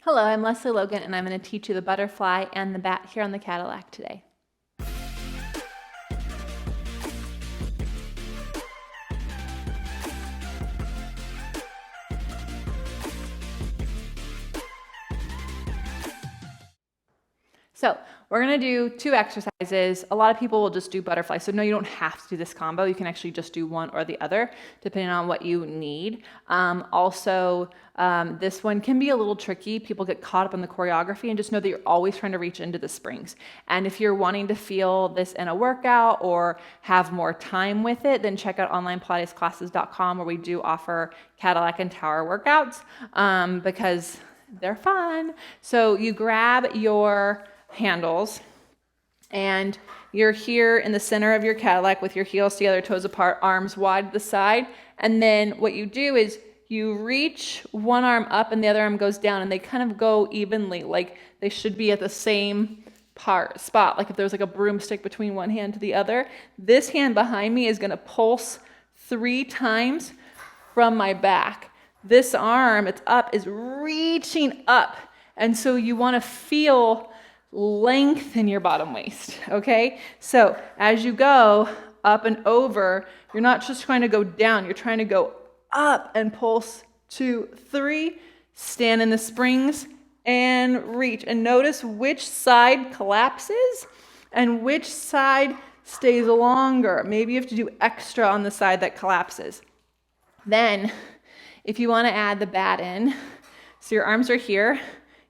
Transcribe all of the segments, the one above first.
Hello, I'm Lesley Logan, and I'm going to teach you the butterfly and the bat here on the Cadillac today. So we're going to do two exercises. A lot of people will just do butterfly. So no, you don't have to do this combo. You can actually just do one or the other, depending on what you need. This one can be a little tricky. People get caught up in the choreography, and just know that you're always trying to reach into the springs. And if you're wanting to feel this in a workout or have more time with it, then check out onlinepilatesclasses.com, where we do offer Cadillac and tower workouts because they're fun. So you grab your handles and you're here in the center of your Cadillac with your heels together, toes apart, arms wide to the side. And then what you do is you reach one arm up and the other arm goes down, and they kind of go evenly, like they should be at the same spot. Like if there's like a broomstick between one hand to the other, this hand behind me is going to pulse 3 times from my back. This arm, it's up, is reaching up. And so you want to feel length in your bottom waist, okay? So as you go up and over, you're not just trying to go down, you're trying to go up and pulse 2, 3, stand in the springs and reach. And notice which side collapses and which side stays longer. Maybe you have to do extra on the side that collapses. Then, if you want to add the bat in, so your arms are here,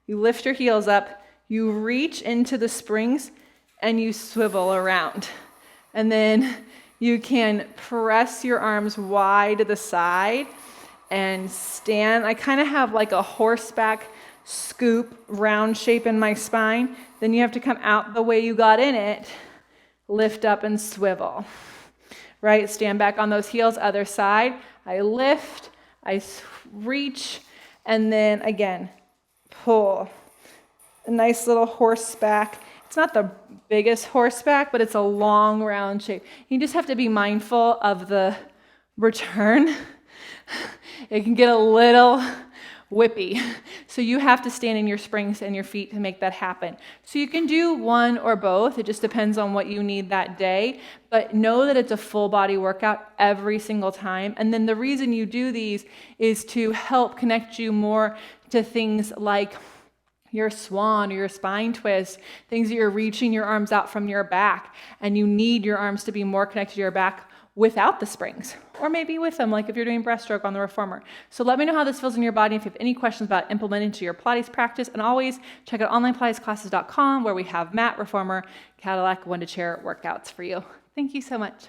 you lift your heels up, you reach into the springs, and you swivel around. And then you can press your arms wide to the side and stand. I kind of have like a horseback scoop round shape in my spine. Then you have to come out the way you got in it, lift up and swivel. Right? Stand back on those heels, other side. I lift, I reach, and then again, pull. A nice little horseback. It's not the biggest horseback, but it's a long round shape. You just have to be mindful of the return. It can get a little whippy. So you have to stand in your springs and your feet to make that happen. So you can do one or both. It just depends on what you need that day. But know that it's a full body workout every single time. And then the reason you do these is to help connect you more to things like your swan or your spine twist, things that you're reaching your arms out from your back, and you need your arms to be more connected to your back without the springs, or maybe with them, like if you're doing breaststroke on the reformer. So let me know how this feels in your body. If you have any questions about implementing to your Pilates practice, and always check out onlinepilatesclasses.com, where we have mat, reformer, Cadillac, one-to-chair workouts for you. Thank you so much.